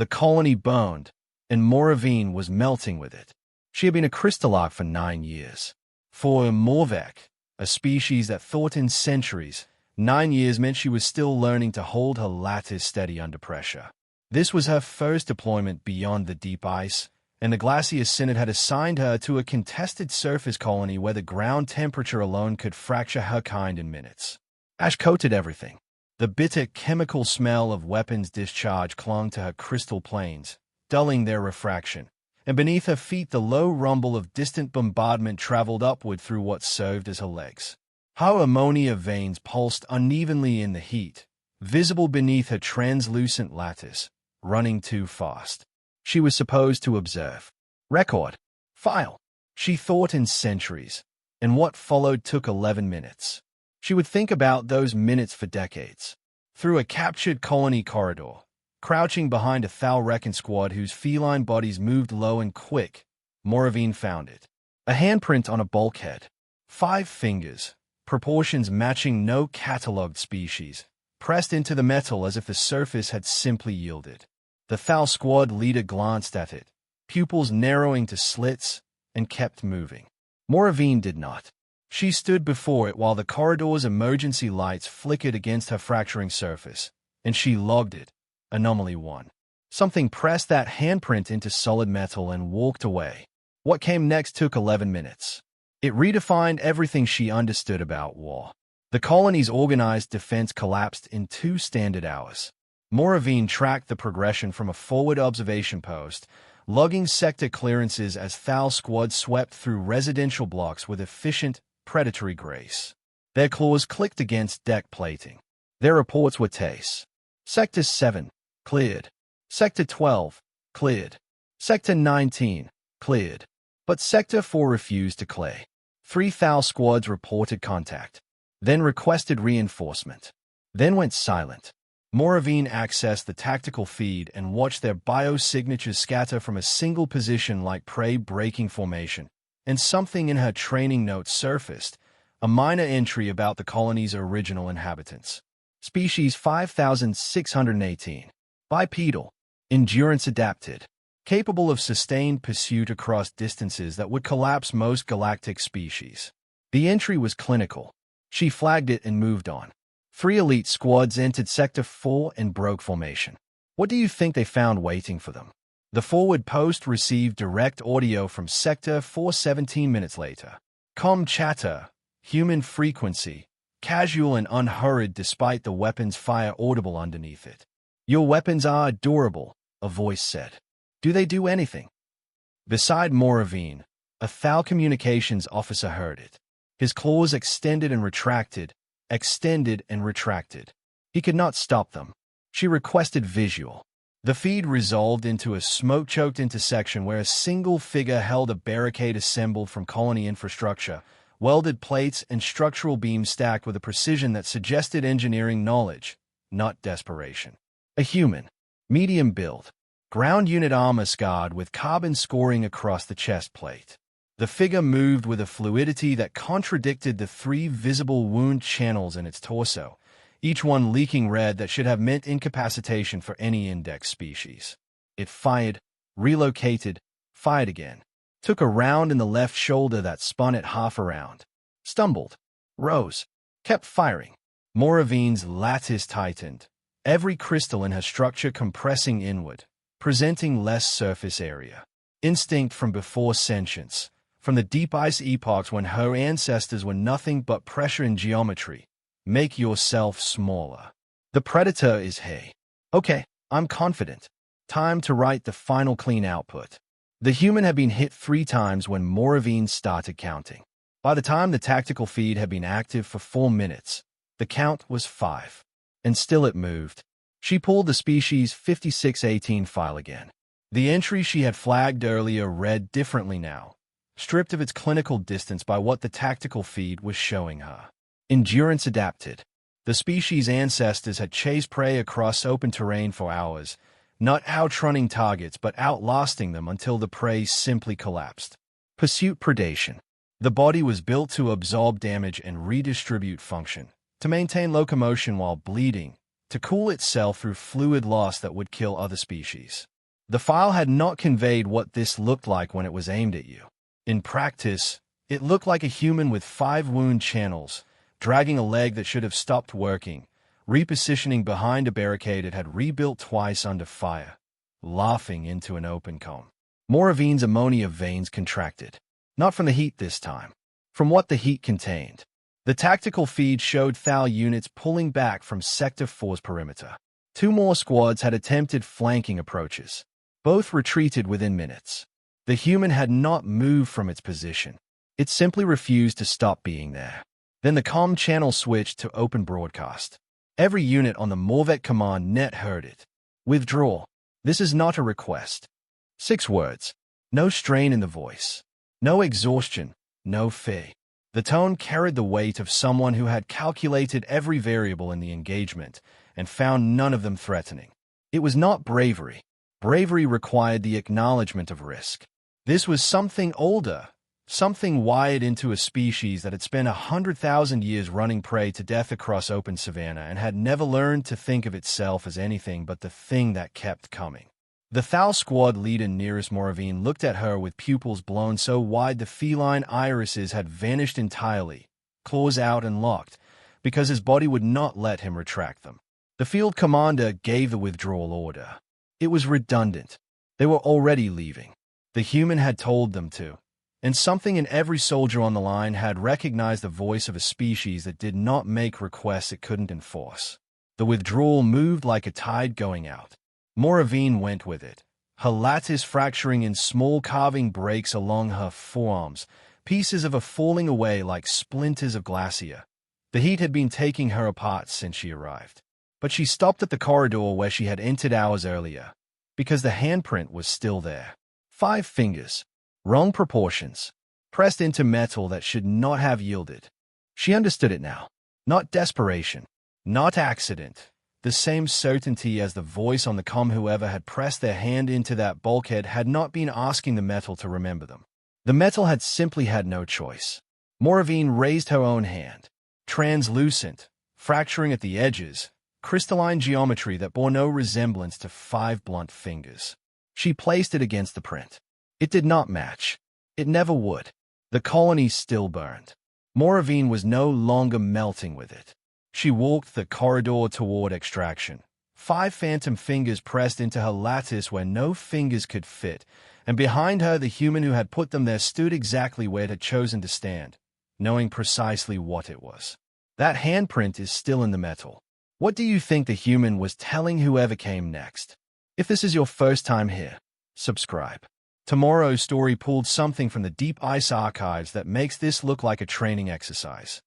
The colony burned, and Moravine was melting with it. She had been a crystalloc for 9 years. For a Morvek, a species that thought in centuries, 9 years meant she was still learning to hold her lattice steady under pressure. This was her first deployment beyond the deep ice, and the Glacier Synod had assigned her to a contested surface colony where the ground temperature alone could fracture her kind in minutes. Ash coated everything. The bitter chemical smell of weapons discharge clung to her crystal planes, dulling their refraction, and beneath her feet the low rumble of distant bombardment traveled upward through what served as her legs. Her ammonia veins pulsed unevenly in the heat, visible beneath her translucent lattice, running too fast. She was supposed to observe, record, file. She thought in centuries, and what followed took 11 minutes. She would think about those minutes for decades. Through a captured colony corridor, crouching behind a Thal-Reckon squad whose feline bodies moved low and quick, Moravine found it. A handprint on a bulkhead. 5 fingers, proportions matching no catalogued species, pressed into the metal as if the surface had simply yielded. The Thal squad leader glanced at it, pupils narrowing to slits, and kept moving. Moravine did not. She stood before it while the corridor's emergency lights flickered against her fracturing surface, and she logged it. Anomaly 1. Something pressed that handprint into solid metal and walked away. What came next took 11 minutes. It redefined everything she understood about war. The colony's organized defense collapsed in 2 standard hours. Moravine tracked the progression from a forward observation post, logging sector clearances as Thal squads swept through residential blocks with efficient, predatory grace. Their claws clicked against deck plating. Their reports were TACE. Sector 7, cleared. Sector 12, cleared. Sector 19, cleared. But Sector 4 refused to clear. 3 Thal squads reported contact, then requested reinforcement, then went silent. Moravine accessed the tactical feed and watched their biosignatures scatter from a single position like prey breaking formation, and something in her training notes surfaced, a minor entry about the colony's original inhabitants. Species 5618. Bipedal. Endurance adapted. Capable of sustained pursuit across distances that would collapse most galactic species. The entry was clinical. She flagged it and moved on. 3 elite squads entered Sector 4 and broke formation. What do you think they found waiting for them? The forward post received direct audio from Sector 4 17 minutes later. Calm chatter, human frequency, casual and unhurried despite the weapon's fire audible underneath it. Your weapons are durable, a voice said. Do they do anything? Beside Moravine, a Thal communications officer heard it. His claws extended and retracted, extended and retracted. He could not stop them. She requested visual. The feed resolved into a smoke-choked intersection where a single figure held a barricade assembled from colony infrastructure, welded plates and structural beams stacked with a precision that suggested engineering knowledge, not desperation. A human, medium build, ground unit armor scarred with carbon scoring across the chest plate. The figure moved with a fluidity that contradicted the 3 visible wound channels in its torso, each one leaking red that should have meant incapacitation for any index species. It fired, relocated, fired again, took a round in the left shoulder that spun it half around, stumbled, rose, kept firing. Moravine's lattice tightened, every crystal in her structure compressing inward, presenting less surface area. Instinct from before sentience, from the deep ice epochs when her ancestors were nothing but pressure and geometry. Make yourself smaller. The predator is hay. Okay, I'm confident. Time to write the final clean output. The human had been hit 3 times when Moravine started counting. By the time the tactical feed had been active for 4 minutes, the count was 5. And still it moved. She pulled the species 5618 file again. The entry she had flagged earlier read differently now, stripped of its clinical distance by what the tactical feed was showing her. Endurance adapted. The species' ancestors had chased prey across open terrain for hours, not outrunning targets but outlasting them until the prey simply collapsed. Pursuit predation. The body was built to absorb damage and redistribute function, to maintain locomotion while bleeding, to cool itself through fluid loss that would kill other species. The file had not conveyed what this looked like when it was aimed at you. In practice, it looked like a human with 5 wound channels, dragging a leg that should have stopped working, repositioning behind a barricade it had rebuilt twice under fire, laughing into an open cone. Moravine's ammonia veins contracted. Not from the heat this time. From what the heat contained. The tactical feed showed Thal units pulling back from Sector 4's perimeter. 2 more squads had attempted flanking approaches. Both retreated within minutes. The human had not moved from its position. It simply refused to stop being there. Then the comm channel switched to open broadcast. Every unit on the Morvet command net heard it. Withdraw. This is not a request. 6 words. No strain in the voice. No exhaustion. No fear. The tone carried the weight of someone who had calculated every variable in the engagement and found none of them threatening. It was not bravery. Bravery required the acknowledgement of risk. This was something older, something wired into a species that had spent 100,000 years running prey to death across open savanna and had never learned to think of itself as anything but the thing that kept coming. The Thal squad leader nearest Moravine looked at her with pupils blown so wide the feline irises had vanished entirely, claws out and locked, because his body would not let him retract them. The field commander gave the withdrawal order. It was redundant. They were already leaving. The human had told them to, and something in every soldier on the line had recognized the voice of a species that did not make requests it couldn't enforce. The withdrawal moved like a tide going out. Moravine went with it, her lattice fracturing in small carving breaks along her forearms, pieces of her falling away like splinters of glacier. The heat had been taking her apart since she arrived. But she stopped at the corridor where she had entered hours earlier, because the handprint was still there. 5 fingers, wrong proportions, pressed into metal that should not have yielded. She understood it now. Not desperation, not accident. The same certainty as the voice on the comm. Whoever had pressed their hand into that bulkhead had not been asking the metal to remember them. The metal had simply had no choice. Moravine raised her own hand. Translucent, fracturing at the edges, crystalline geometry that bore no resemblance to 5 blunt fingers. She placed it against the print. It did not match. It never would. The colony still burned. Moravine was no longer melting with it. She walked the corridor toward extraction. 5 phantom fingers pressed into her lattice where no fingers could fit, and behind her the human who had put them there stood exactly where it had chosen to stand, knowing precisely what it was. That handprint is still in the metal. What do you think the human was telling whoever came next? If this is your first time here, subscribe. Tomorrow's story pulled something from the deep ice archives that makes this look like a training exercise.